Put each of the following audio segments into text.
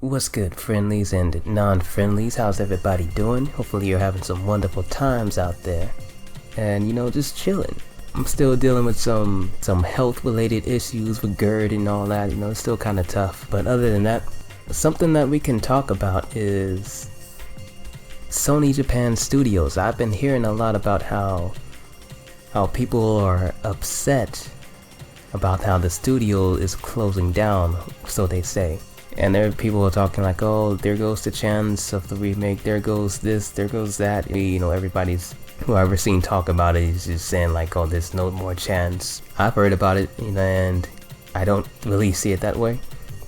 What's good, friendlies and non-friendlies? How's everybody doing? Hopefully you're having some wonderful times out there. And just chilling. I'm still dealing with some health related issues with GERD and all that. It's still kind of tough. But other than that, something that we can talk about is Sony Japan Studios. I've been hearing a lot about how people are upset about how the studio is closing down, so they say. And there are people talking like, oh, there goes the chance of the remake, there goes this, there goes that. Everybody's, who I've ever seen talk about it is just saying like, oh, there's no more chance. I've heard about it, and I don't really see it that way.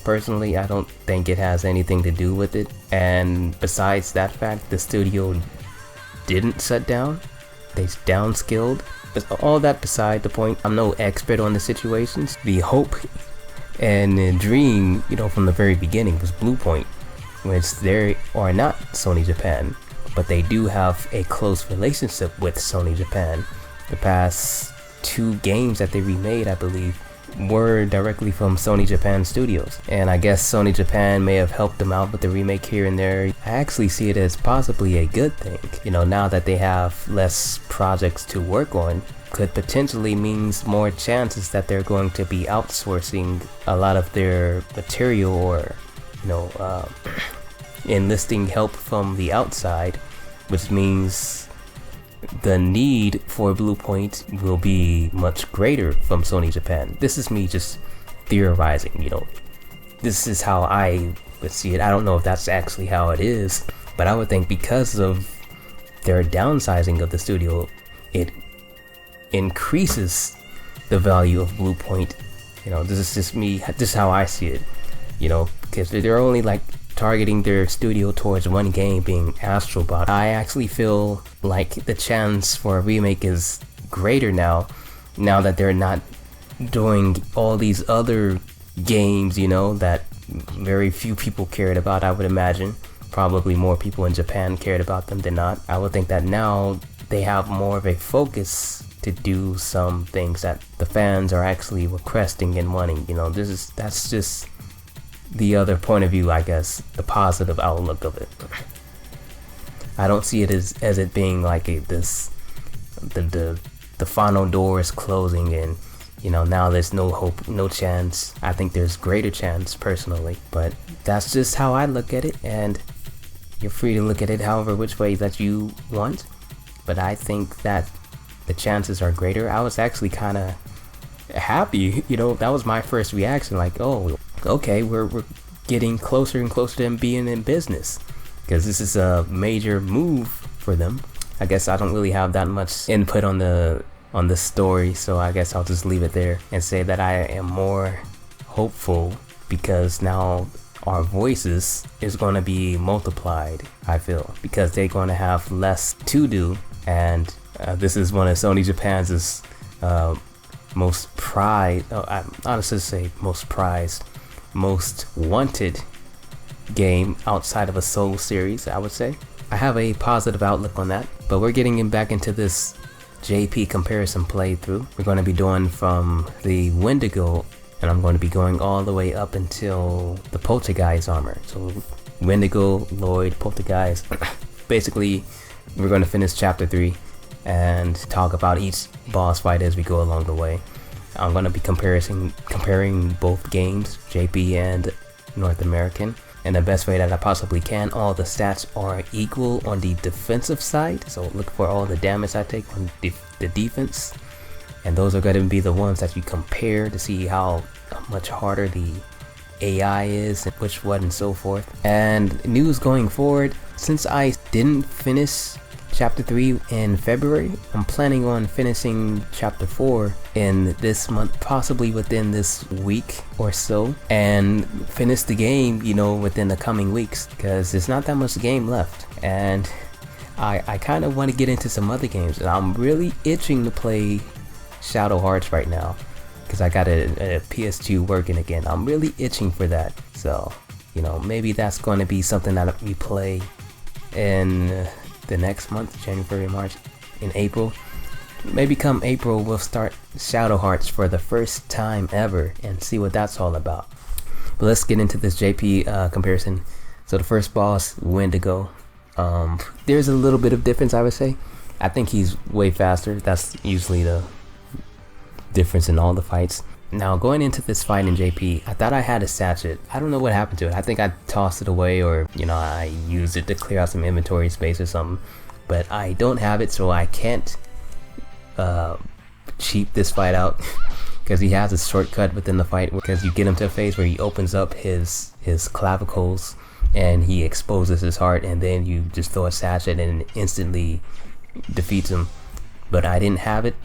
Personally, I don't think it has anything to do with it. And besides that fact, the studio didn't shut down. They downskilled. But all that beside the point, I'm no expert on the situations. The hope and the dream, from the very beginning was Bluepoint, which they are not Sony Japan, but they do have a close relationship with Sony Japan. The past 2 games that they remade, I believe, were directly from Sony Japan Studios, and I guess Sony Japan may have helped them out with the remake here and there. I actually see it as possibly a good thing. Now that they have less projects to work on, could potentially means more chances that they're going to be outsourcing a lot of their material, or enlisting help from the outside, which means the need for Bluepoint will be much greater from Sony Japan. This is me just theorizing, this is how I would see it. I don't know if that's actually how it is, but I would think because of their downsizing of the studio, it increases the value of Bluepoint. This is just me, this is how I see it, because they're only like targeting their studio towards one game, being Astrobot. I actually feel like the chance for a remake is greater now that they're not doing all these other games, that very few people cared about. I would imagine probably more people in Japan cared about them than not. I would think that now they have more of a focus to do some things that the fans are actually requesting and wanting. That's just the other point of view, I guess, the positive outlook of it. I don't see it as it being like the final door is closing and now there's no hope, no chance. I think there's greater chance personally, but that's just how I look at it, and you're free to look at it however which way that you want. But I think that the chances are greater. I was actually kind of happy, that was my first reaction, like, oh, okay, we're getting closer and closer to them being in business, because this is a major move for them. I guess I don't really have that much input on the story, so I guess I'll just leave it there and say that I am more hopeful, because now our voices is going to be multiplied, I feel, because they're going to have less to do. And this is one of Sony Japan's most prized, I honestly say most prized, most wanted game outside of a Soul series, I would say. I have a positive outlook on that, but we're getting back into this JP comparison playthrough. We're going to be doing from the Windigo, and I'm going to be going all the way up until the Poltergeist armor. So Windigo, Lloyd, Poltergeist. Basically, we're going to finish chapter 3 and talk about each boss fight as we go along the way. I'm going to be comparing both games, JP and North American, in the best way that I possibly can. All the stats are equal on the defensive side, so look for all the damage I take on the defense, and those are going to be the ones that you compare to see how much harder the AI is and which one and so forth. And news going forward, since I didn't finish chapter 3 in February, I'm planning on finishing chapter 4 in this month, possibly within this week or so, and finish the game, within the coming weeks, because there's not that much game left. And I kind of want to get into some other games, and I'm really itching to play Shadow Hearts right now, because I got a PS2 working again. I'm really itching for that, so maybe that's going to be something that we play in the next month, January, March, in April. Maybe come April we'll start Shadow Hearts for the first time ever and see what that's all about. But let's get into this JP comparison. So the first boss, Windigo. There's a little bit of difference, I would say. I think he's way faster. That's usually the difference in all the fights. Now going into this fight in JP, I thought I had a sachet. I don't know what happened to it. I think I tossed it away, or you know, I used it to clear out some inventory space or something. But I don't have it, so I can't cheat this fight out. Because he has a shortcut within the fight, because you get him to a phase where he opens up his clavicles and he exposes his heart, and then you just throw a sachet and it instantly defeats him. But I didn't have it,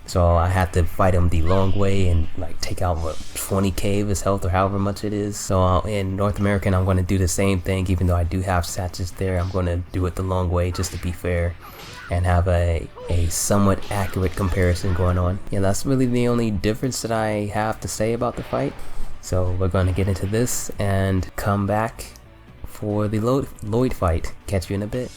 so I had to fight him the long way and like take out what, 20k of his health or however much it is. So in North American, I'm going to do the same thing. Even though I do have sachets there, I'm going to do it the long way just to be fair and have a somewhat accurate comparison going on. Yeah, that's really the only difference that I have to say about the fight. So we're going to get into this and come back for the Lloyd fight. Catch you in a bit.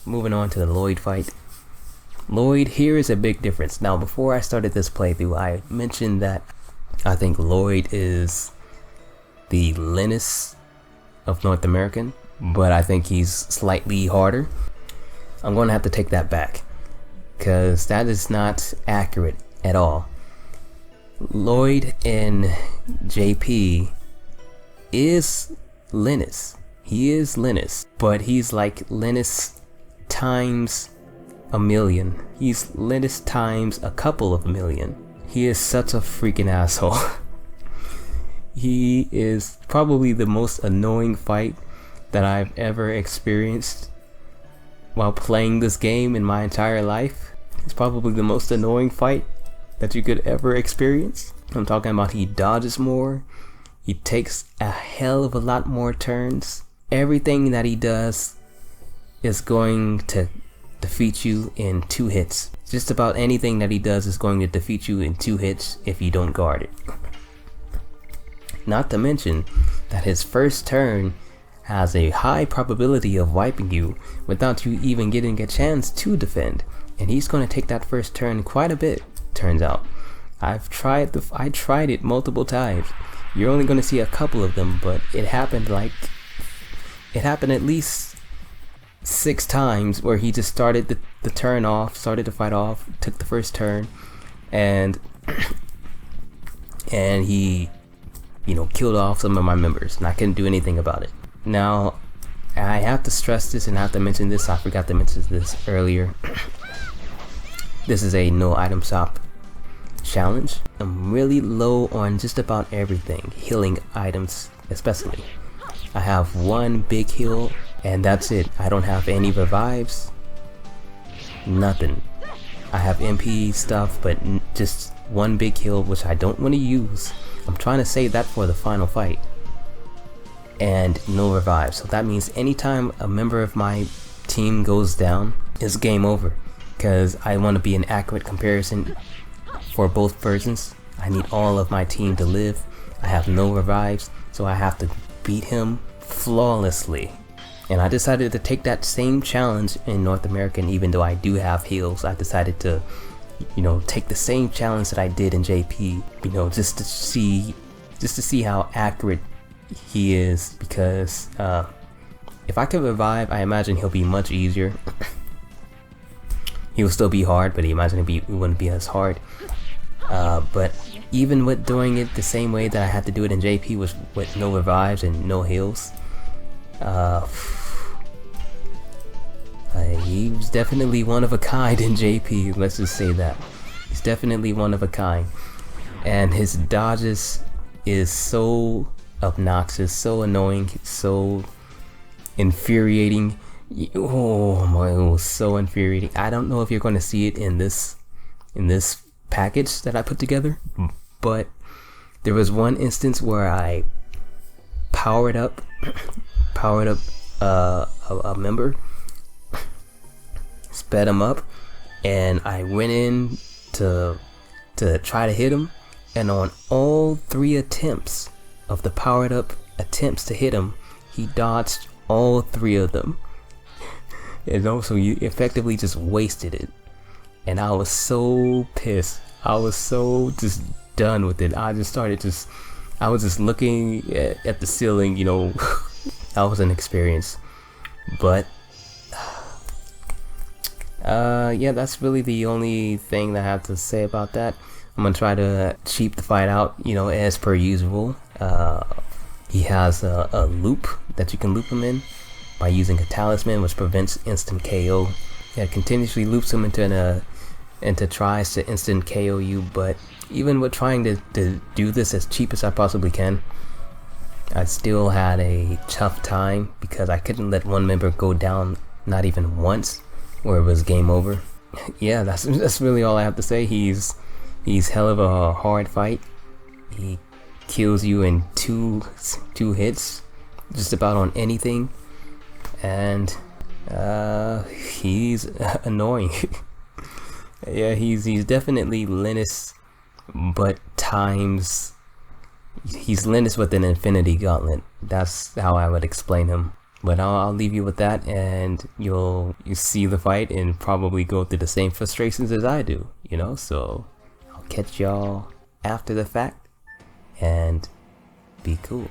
Moving on to the Lloyd fight. Lloyd, here is a big difference. Now, before I started this playthrough, I mentioned that I think Lloyd is the Lenus of North American, but I think he's slightly harder. I'm going to have to take that back, because that is not accurate at all. Lloyd in JP is Lenus. He is Lenus, but he's like Lenus times a million. He's Lenus times a couple of million. He is such a freaking asshole. He is probably the most annoying fight that I've ever experienced while playing this game in my entire life. It's probably the most annoying fight that you could ever experience. I'm talking about he dodges more, he takes a hell of a lot more turns. Everything that he does is going to defeat you in 2 hits. Just about anything that he does is going to defeat you in 2 hits if you don't guard it. Not to mention that his first turn has a high probability of wiping you without you even getting a chance to defend. And he's going to take that first turn quite a bit, turns out. I tried it multiple times. You're only going to see a couple of them, but it happened at least 6 times where he just started the turn off, started the fight off, took the first turn, and he, you know, killed off some of my members, and I couldn't do anything about it. Now, I have to stress this and I have to mention this. I forgot to mention this earlier. This is a no item shop challenge. I'm really low on just about everything, healing items especially. I have 1 big heal and that's it. I don't have any revives, nothing. I have MP stuff, but just 1 big heal, which I don't want to use. I'm trying to save that for the final fight. And no revives. So that means anytime a member of my team goes down, it's game over. Because I want to be an accurate comparison for both versions. I need all of my team to live. I have no revives, so I have to beat him flawlessly. And I decided to take that same challenge in North America, and even though I do have heals, I decided to, you know, take the same challenge that I did in JP, you know, just to see how accurate he is, because if I could revive, I imagine he'll be much easier. He'll still be hard, but I imagine it wouldn't be as hard. But even with doing it the same way that I had to do it in JP, with no revives and no heals, he was definitely one of a kind in JP. Let's just say that he's definitely one of a kind, and his dodges is so obnoxious, so annoying, so infuriating. Oh my, it was so infuriating. I don't know if you're going to see it in this package that I put together, but there was one instance where I powered up a member, sped him up, and I went in to try to hit him, and on all 3 attempts of the powered up attempts to hit him, he dodged all 3 of them. And also, you effectively just wasted it. And I was so pissed. I was so just done with it. I was just looking at the ceiling, you know. That was an experience. But yeah, that's really the only thing that I have to say about that. I'm gonna try to cheap the fight out, you know, as per usual. He has a loop that you can loop him in by using a talisman, which prevents instant KO. Yeah, it continuously loops him into tries to instant KO you, but even with trying to do this as cheap as I possibly can, I still had a tough time because I couldn't let one member go down not even once where it was game over. Yeah, that's really all I have to say. He's hell of a hard fight. He kills you in two hits, just about on anything, and he's annoying. Yeah, he's definitely Lenus, but he's Lenus with an infinity gauntlet. That's how I would explain him. But I'll leave you with that, and you see the fight and probably go through the same frustrations as I do, you know. So I'll catch y'all after the fact, and be cool.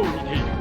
を見ている。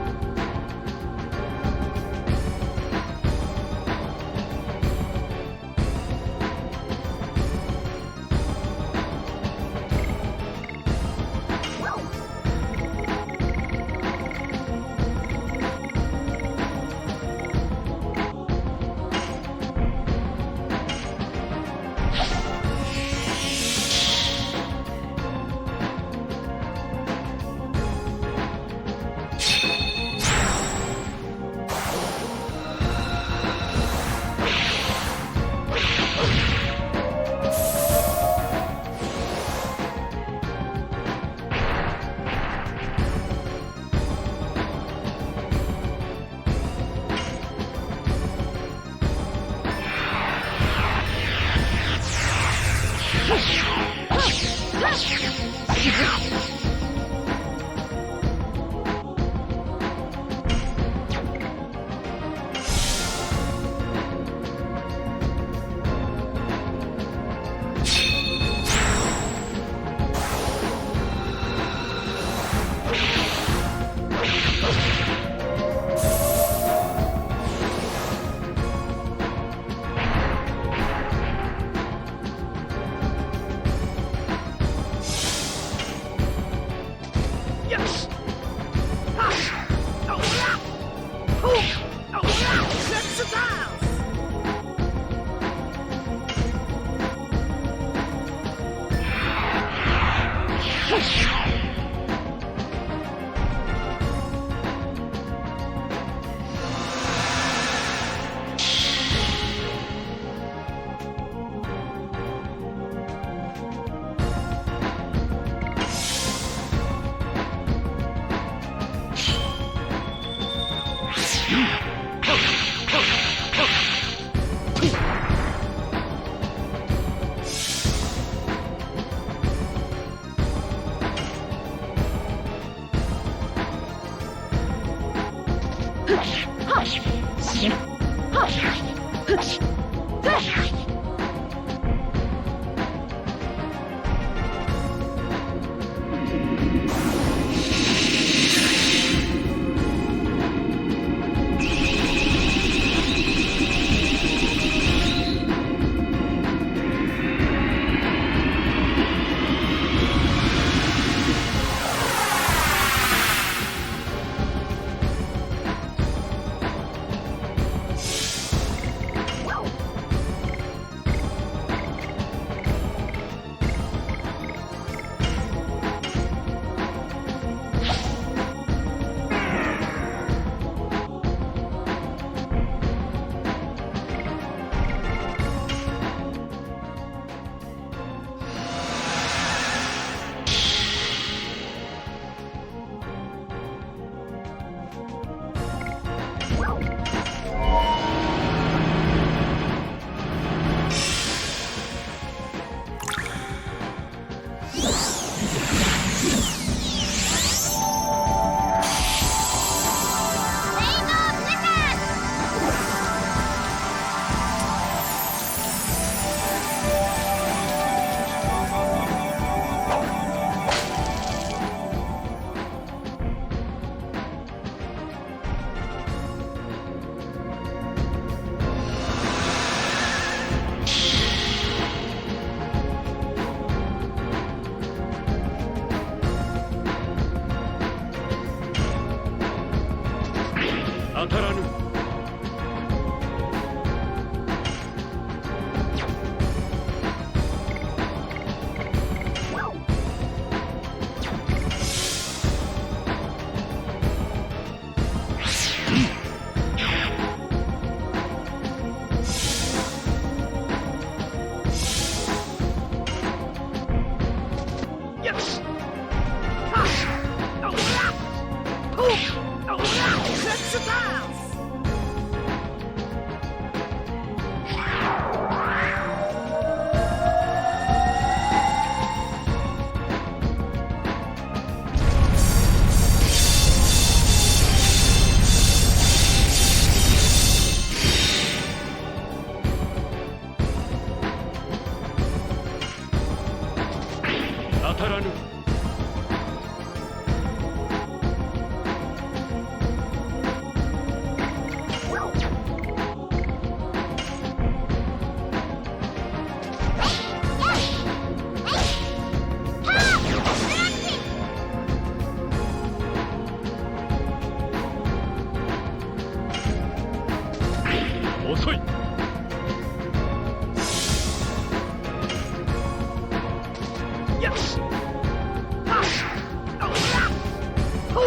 ど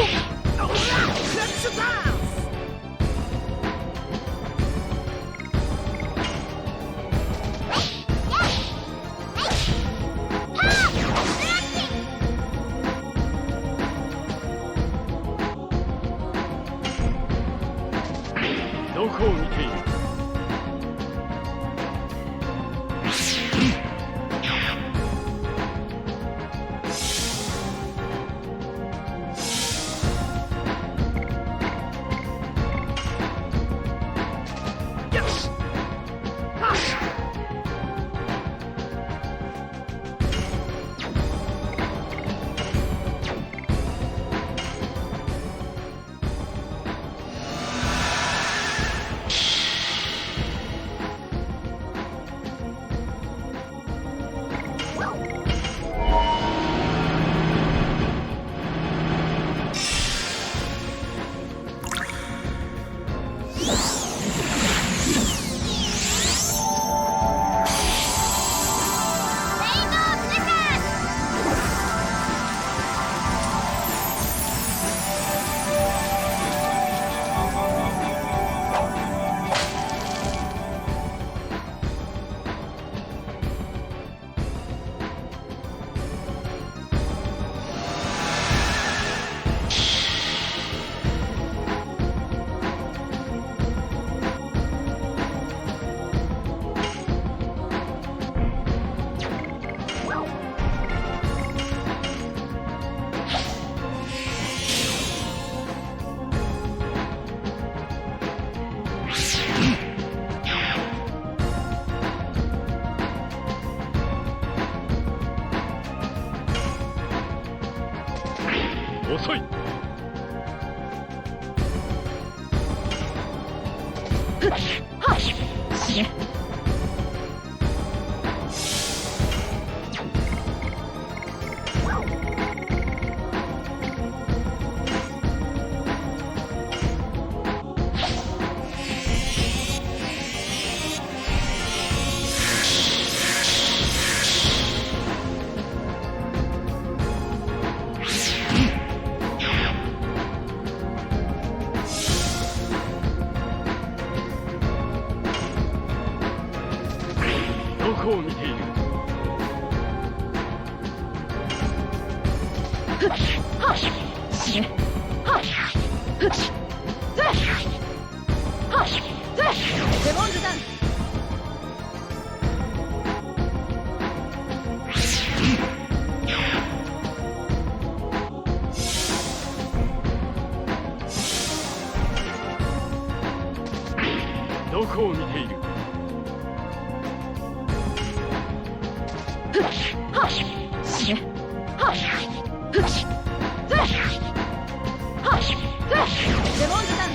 こを見ている。遅い。どこを見ている。デモンズダウン。どこを見ている。デモンズダウン。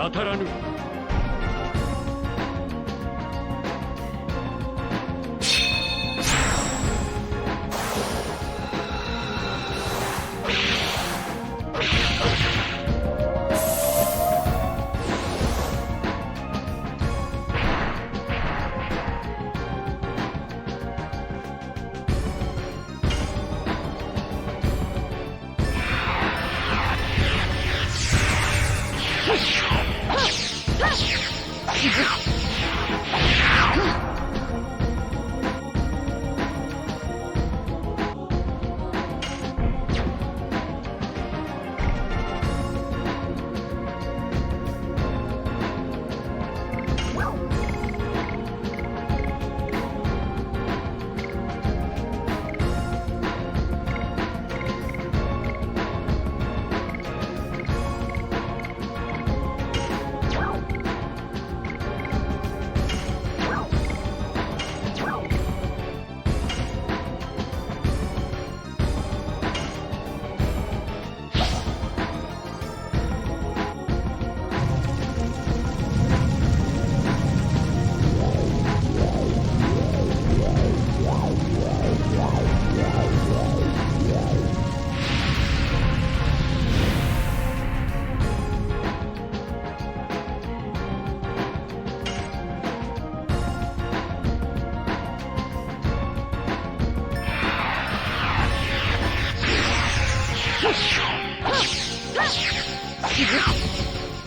当たらぬ。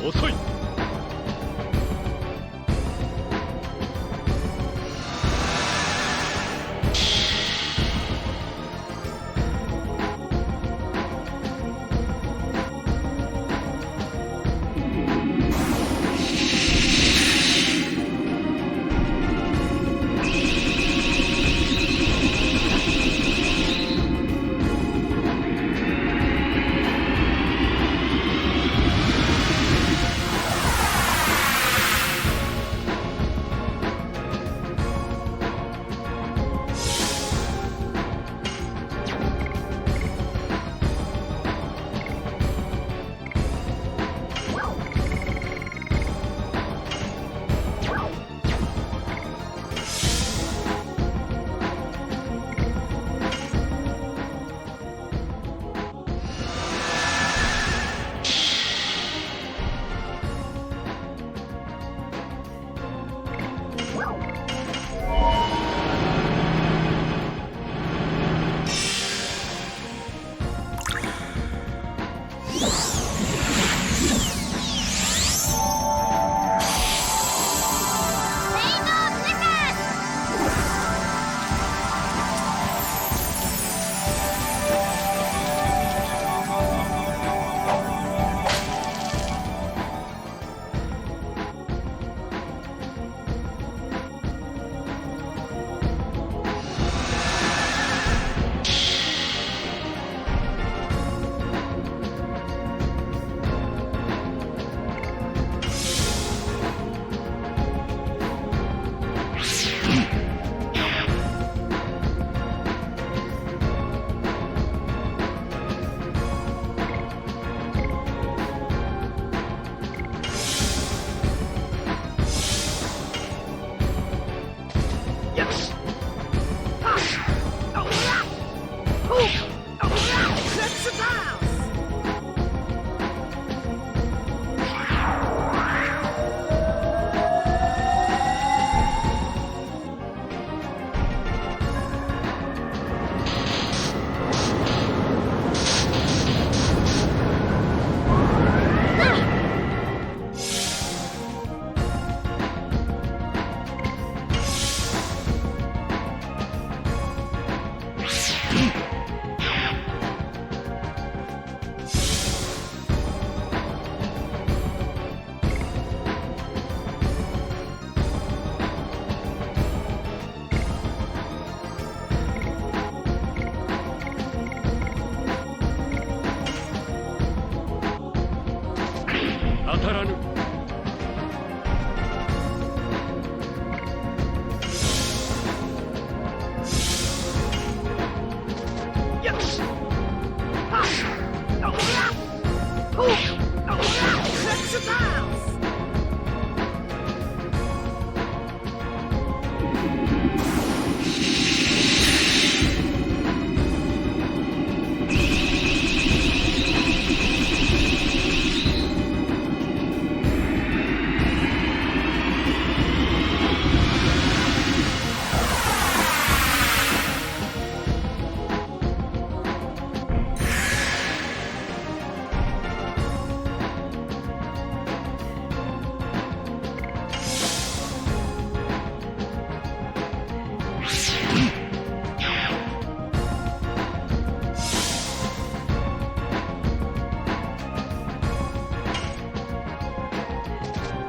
遅い。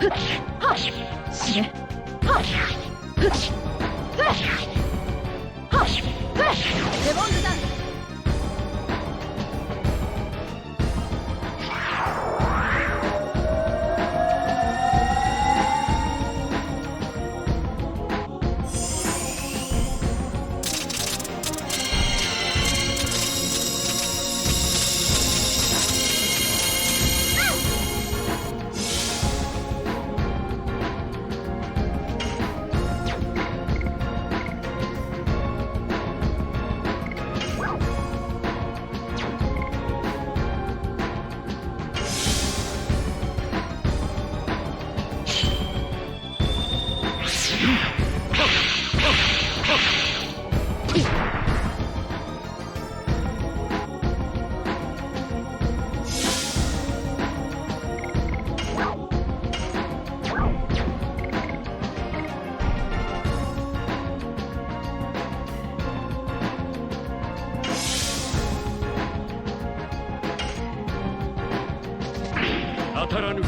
はっ死ねはっふっふっはっふっレモンズダンス当たらぬ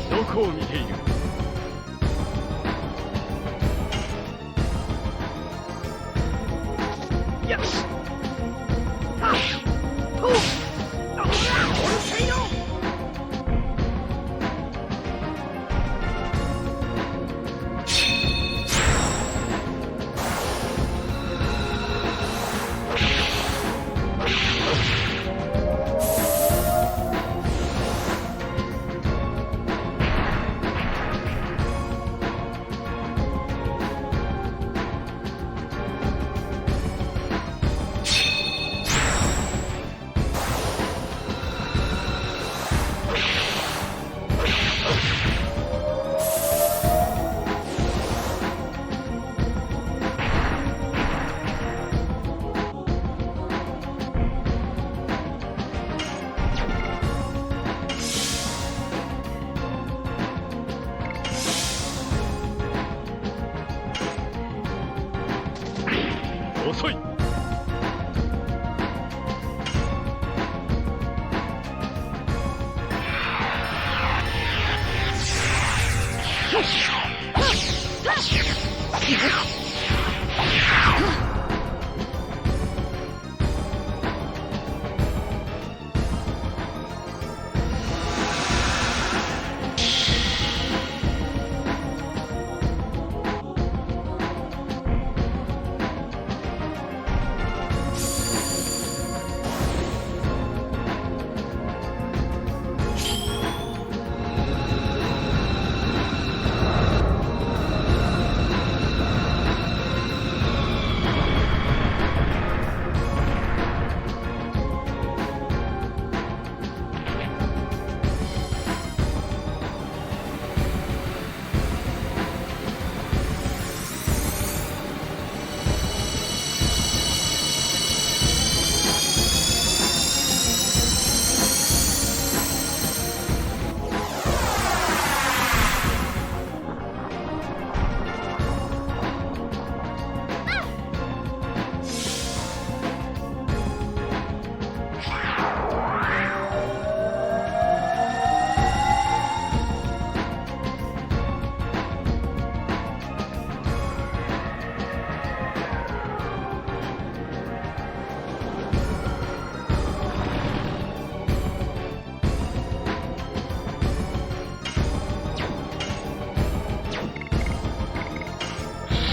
どこを見ている。よし。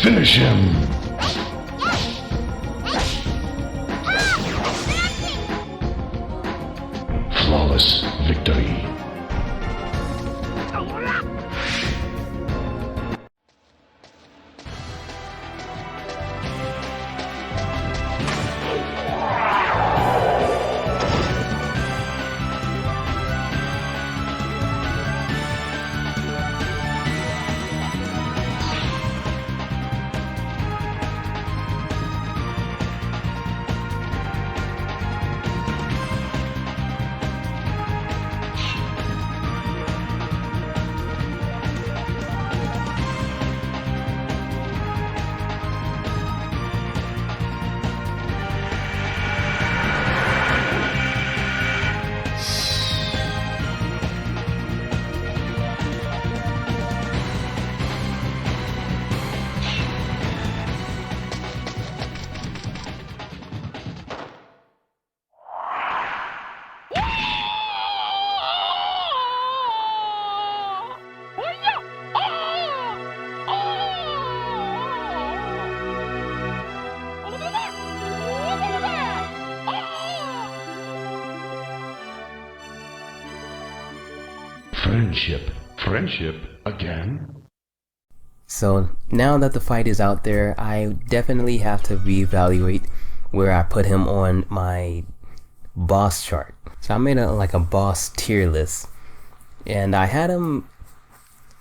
Finish him! Flawless victory. Friendship again? So now that the fight is out there, I definitely have to reevaluate where I put him on my boss chart. So I made a boss tier list, and I had him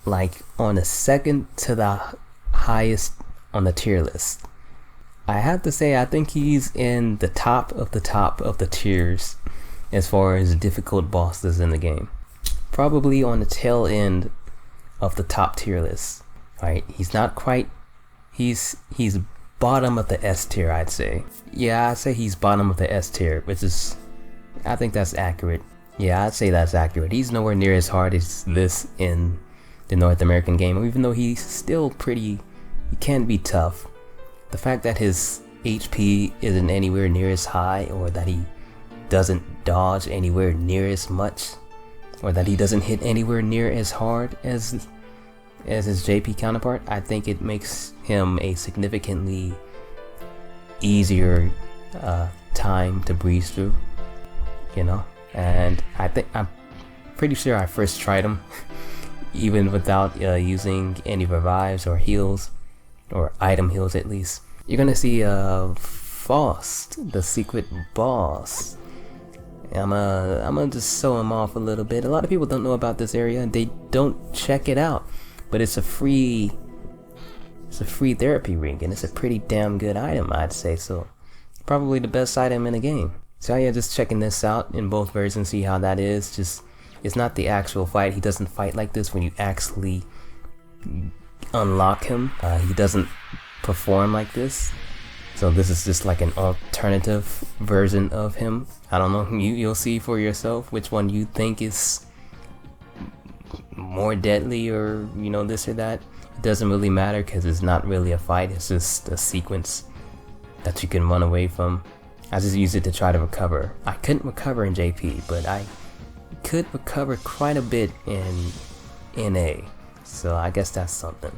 like on the second to the highest on the tier list. I have to say I think he's in the top of the tiers as far as difficult bosses in the game. Probably on the tail end of the top tier list. Right? He's not quite, he's bottom of the S tier, I'd say. Yeah, I'd say he's bottom of the S tier, which is, I think that's accurate. Yeah, I'd say that's accurate. He's nowhere near as hard as this in the North American game, even though he's still pretty, he can be tough. The fact that his HP isn't anywhere near as high, or that he doesn't dodge anywhere near as much, or that he doesn't hit anywhere near as hard as his JP counterpart, I think it makes him a significantly easier time to breeze through, you know. And I'm pretty sure I first tried him even without using any revives or heals, or item heals at least. You're gonna see Faust, the secret boss. I'm gonna just sew him off a little bit. A lot of people don't know about this area and they don't check it out, but it's a free therapy ring, and it's a pretty damn good item, I'd say. So probably the best item in the game. So yeah, just checking this out in both versions, see how that is. Just, it's not the actual fight. He doesn't fight like this when you actually unlock him. He doesn't perform like this. So this is just like an alternative version of him. I don't know, you'll see for yourself which one you think is more deadly or, you know, this or that. It doesn't really matter because it's not really a fight, it's just a sequence that you can run away from. I just use it to try to recover. I couldn't recover in JP, but I could recover quite a bit in NA, so I guess that's something.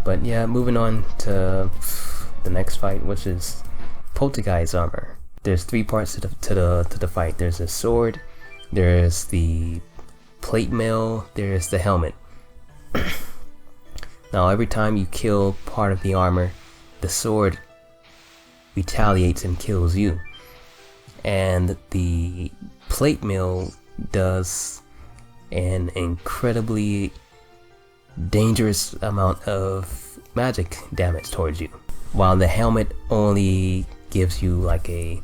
But yeah, moving on to the next fight, which is Poltergeist armor. There's three parts to the fight. There's a sword, there's the plate mail, there's the helmet. Now every time you kill part of the armor, the sword retaliates and kills you. And the plate mail does an incredibly dangerous amount of magic damage towards you, while the helmet only gives you like a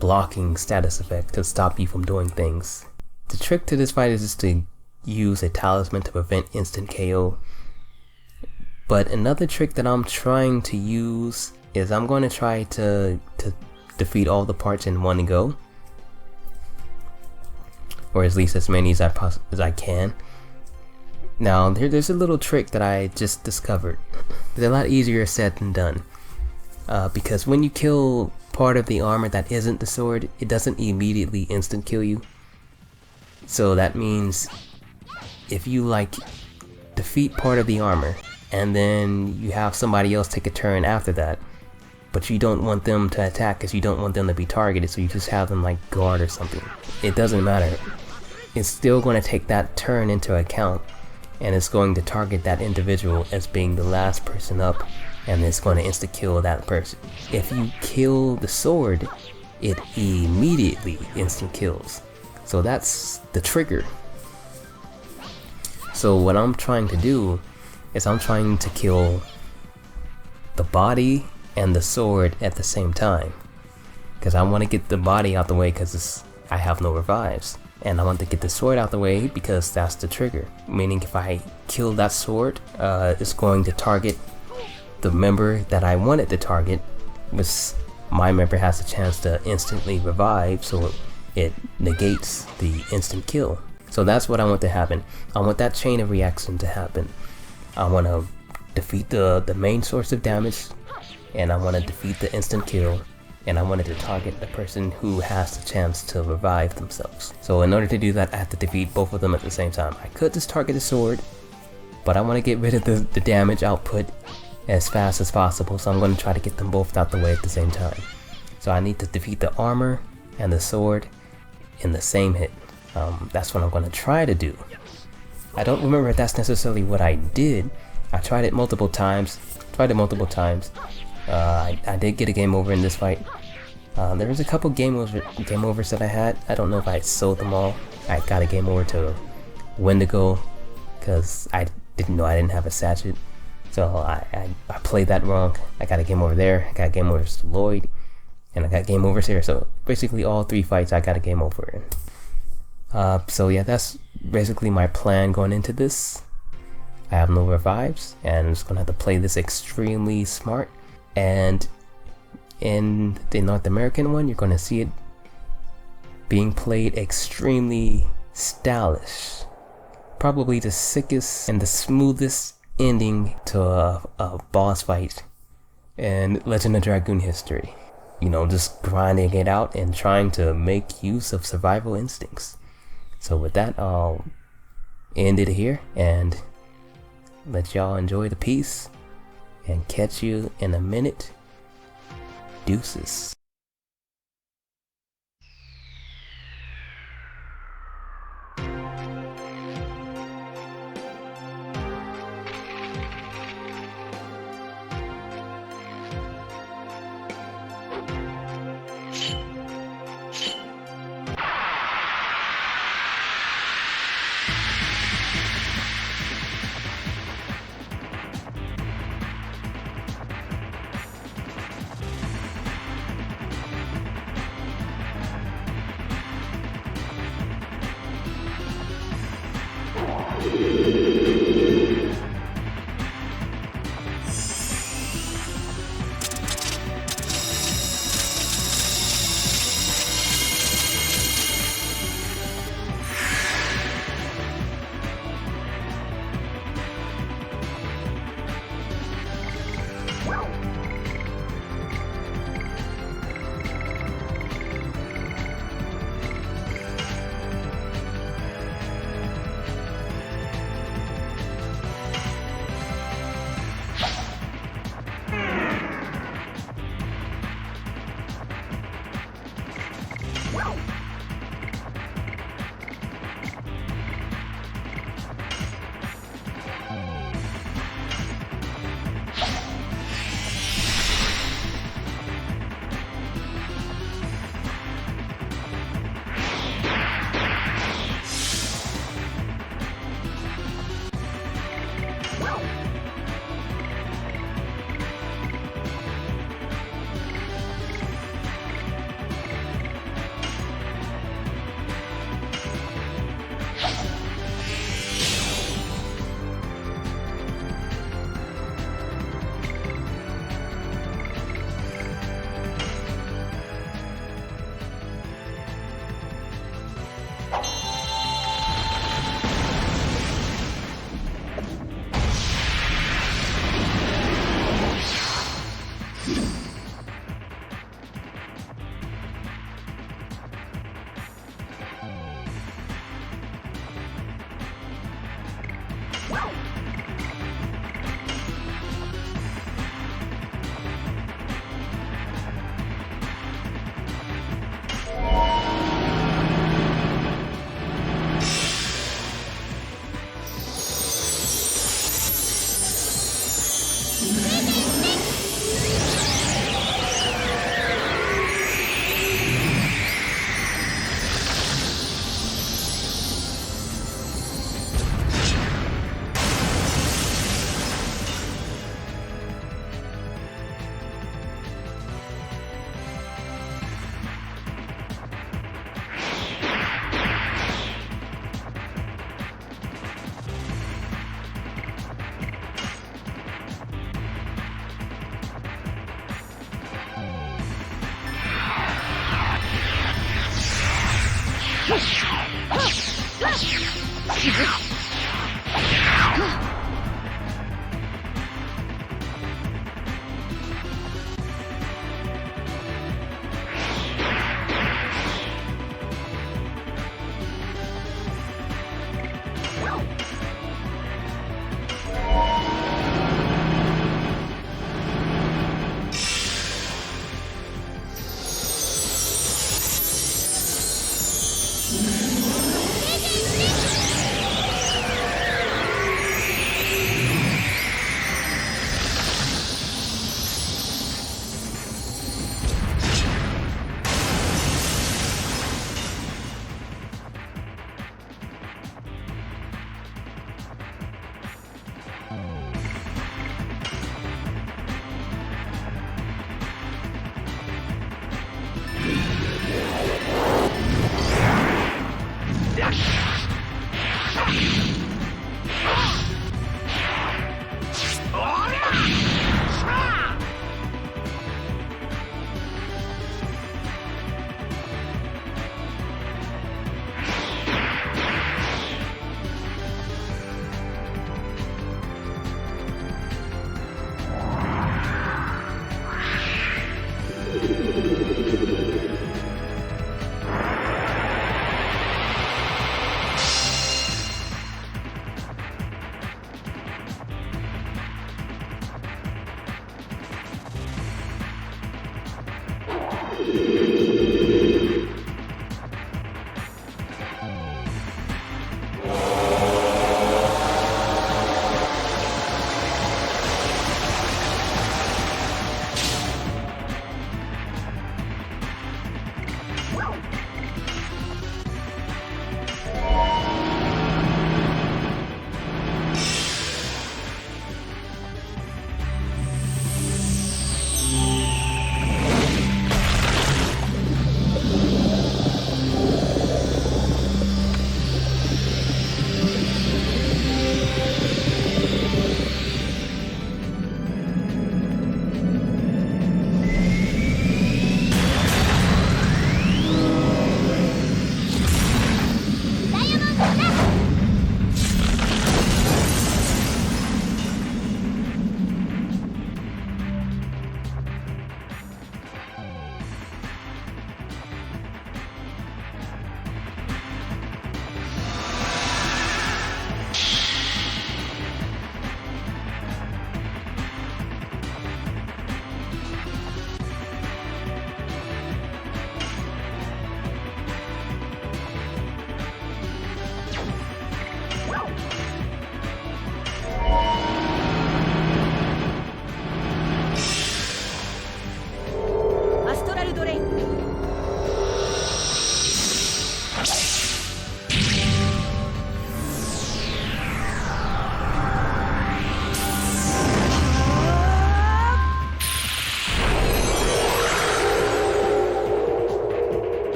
blocking status effect to stop you from doing things. The trick to this fight is just to use a talisman to prevent instant KO. But another trick that I'm trying to use is I'm going to try to defeat all the parts in one go, or at least as many as I can. Now there's a little trick that I just discovered. It's a lot easier said than done, because when you kill part of the armor that isn't the sword, it doesn't immediately instant kill you. So that means if you like defeat part of the armor and then you have somebody else take a turn after that, but you don't want them to attack because you don't want them to be targeted, so you just have them like guard or something. It doesn't matter. It's still going to take that turn into account, and it's going to target that individual as being the last person up, and it's going to insta kill that person. If you kill the sword, it immediately instant kills. So that's the trigger. So what I'm trying to do is I'm trying to kill the body and the sword at the same time, because I want to get the body out the way because I have no revives. And I want to get the sword out the way because that's the trigger. Meaning if I kill that sword, it's going to target the member that I wanted to target, which my member has a chance to instantly revive, so it negates the instant kill. So that's what I want to happen. I want that chain of reaction to happen. I want to defeat the main source of damage, and I want to defeat the instant kill, and I wanted to target the person who has the chance to revive themselves. So in order to do that, I have to defeat both of them at the same time. I could just target the sword, but I want to get rid of the damage output as fast as possible, so I'm going to try to get them both out the way at the same time. So I need to defeat the armor and the sword in the same hit. That's what I'm going to try to do. I don't remember if that's necessarily what I did. I tried it multiple times. I did get a game over in this fight. There was a couple game overs that I had. I don't know if I sold them all. I got a game over to Windigo because I didn't know I didn't have a sachet. So I played that wrong. I got a game over there. I got a game over to Lloyd, and I got game overs here. So basically all 3 fights I got a game over in. So yeah, that's basically my plan going into this. I have no revives, and I'm just gonna have to play this extremely smart. And in the North American one, you're gonna see it being played extremely stylish. Probably the sickest and the smoothest ending to a boss fight in Legend of Dragoon history. You know, just grinding it out and trying to make use of survival instincts. So with that, I'll end it here and let y'all enjoy the piece and catch you in a minute. Deuces.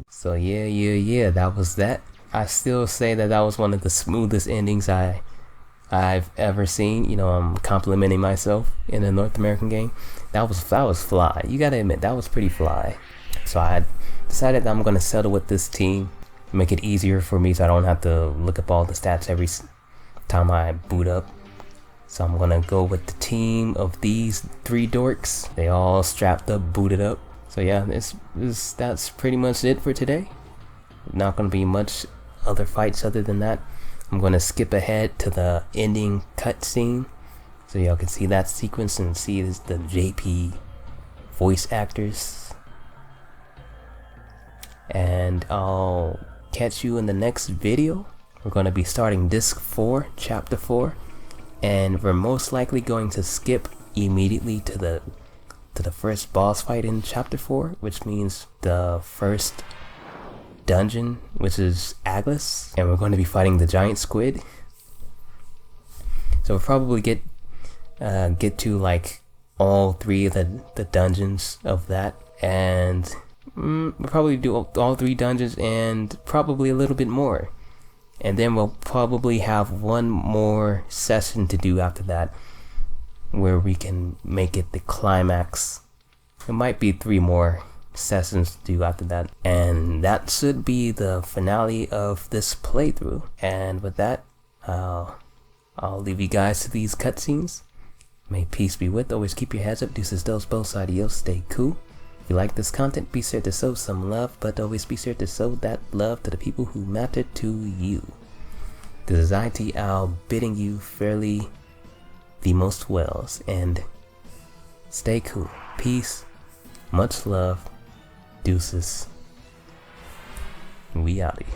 So yeah, that was that. I still say that that was one of the smoothest endings I've ever seen. You know, I'm complimenting myself in a North American game. That was fly. You gotta admit, that was pretty fly. So I decided that I'm gonna settle with this team, make it easier for me so I don't have to look up all the stats every time I boot up. So I'm gonna go with the team of these 3 dorks. They all strapped up, booted up. So yeah, that's pretty much it for today. Not gonna be much other fights other than that. I'm gonna skip ahead to the ending cutscene so y'all can see that sequence and see the JP voice actors. And I'll catch you in the next video. We're gonna be starting disc 4, chapter 4, and we're most likely going to skip immediately to the first boss fight in chapter 4, which means the first dungeon, which is Aglis, and we're going to be fighting the giant squid. So we'll probably get to like all 3 of the dungeons of that, and we'll probably do all 3 dungeons and probably a little bit more, and then we'll probably have one more session to do after that, where we can make it the climax. It might be 3 more sessions to do after that, and that should be the finale of this playthrough. And with that, I'll leave you guys to these cutscenes. May peace be with. Always keep your heads up. Deuces, dos, both, adios. Stay cool. If you like this content, be sure to show some love, but always be sure to show that love to the people who matter to you. This is ITOwl bidding you fairly the most wells, and stay cool. Peace, much love, deuces. We outie.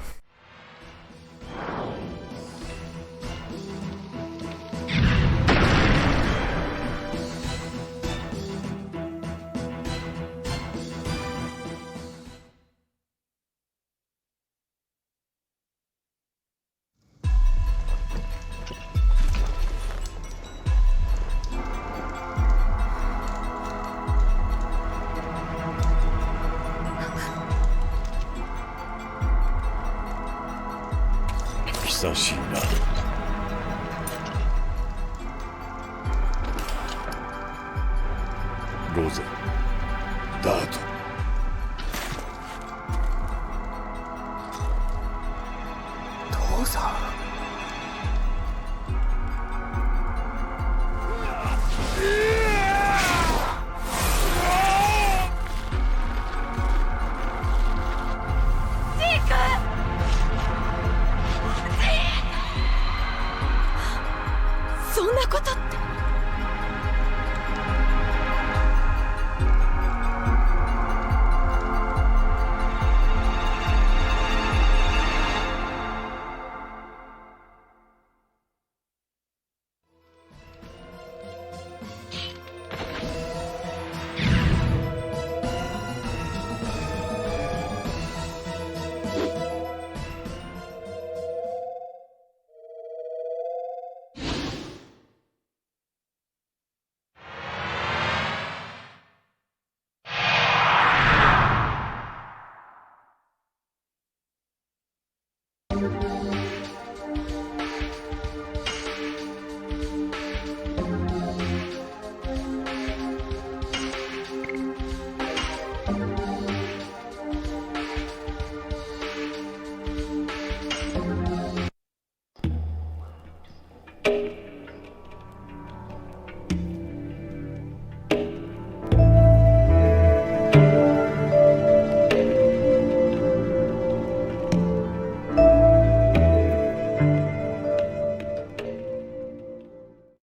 Sashina.